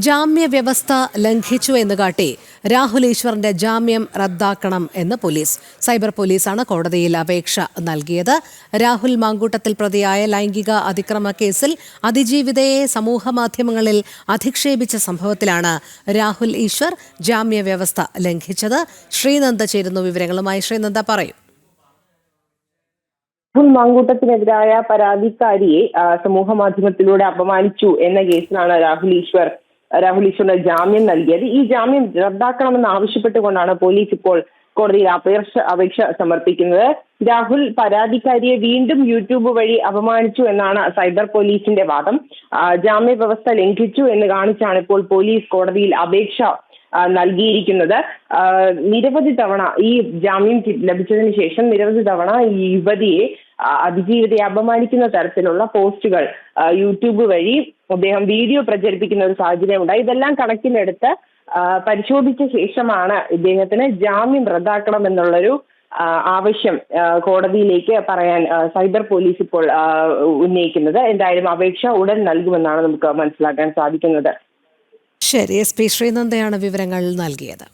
ജാമ്യ വ്യവസ്ഥ ലംഘിച്ചു എന്ന് കാട്ടി രാഹുൽ ഈശ്വറിന്റെ ജാമ്യം റദ്ദാക്കണം എന്ന് പോലീസ്. സൈബർ പോലീസാണ് കോടതിയിൽ അപേക്ഷ നൽകിയത്. രാഹുൽ മാങ്കൂട്ടത്തിൽ പ്രതിയായ ലൈംഗിക അതിക്രമ കേസിൽ അതിജീവിതയെ സമൂഹമാധ്യമങ്ങളിൽ അധിക്ഷേപിച്ച സംഭവത്തിലാണ് രാഹുൽ ഈശ്വർ ജാമ്യ വ്യവസ്ഥ ലംഘിച്ചത്. ശ്രീനന്ദ ചേരുന്നു വിവരങ്ങളുമായി. ശ്രീനന്ദ, പറയൂ. രാഹുൽ മാങ്കൂട്ടത്തിനെതിരായ പരാതിക്കാരിയെ സമൂഹ മാധ്യമത്തിലൂടെ അപമാനിച്ചു എന്ന കേസിലാണ് രാഹുൽ ഈശ്വറിന് ജാമ്യം നൽകിയത്. ഈ ജാമ്യം റദ്ദാക്കണമെന്ന് ആവശ്യപ്പെട്ടുകൊണ്ടാണ് പോലീസ് ഇപ്പോൾ കോടതിയിൽ അപേക്ഷ സമർപ്പിക്കുന്നത്. രാഹുൽ പരാതിക്കാരിയെ വീണ്ടും യൂട്യൂബ് വഴി അപമാനിച്ചു എന്നാണ് സൈബർ പോലീസിന്റെ വാദം. ജാമ്യ വ്യവസ്ഥ ലംഘിച്ചു എന്ന് കാണിച്ചാണ് ഇപ്പോൾ പോലീസ് കോടതിയിൽ അപേക്ഷ നൽകിയിരിക്കുന്നത്. നിരവധി തവണ ഈ ജാമ്യം ലഭിച്ചതിന് ശേഷം നിരവധി തവണ ഈ യുവതിയെ അതിജീവിതയെ അപമാനിക്കുന്ന തരത്തിലുള്ള പോസ്റ്റുകൾ യൂട്യൂബ് വഴി അദ്ദേഹം വീഡിയോ പ്രചരിപ്പിക്കുന്ന ഒരു സാഹചര്യം ഉണ്ടായി. ഇതെല്ലാം കണക്കിലെടുത്ത് പരിശോധിച്ച ശേഷമാണ് ഇദ്ദേഹത്തിന് ജാമ്യം റദ്ദാക്കണമെന്നുള്ളൊരു ആവശ്യം കോടതിയിലേക്ക് പറയാൻ സൈബർ പോലീസ് ഇപ്പോൾ ഉന്നയിക്കുന്നത്. എന്തായാലും അപേക്ഷ ഉടൻ നൽകുമെന്നാണ് നമുക്ക് മനസ്സിലാക്കാൻ സാധിക്കുന്നത്. ശരി, SP ശ്രീനന്ദയാണ് വിവരങ്ങൾ നൽകിയത്.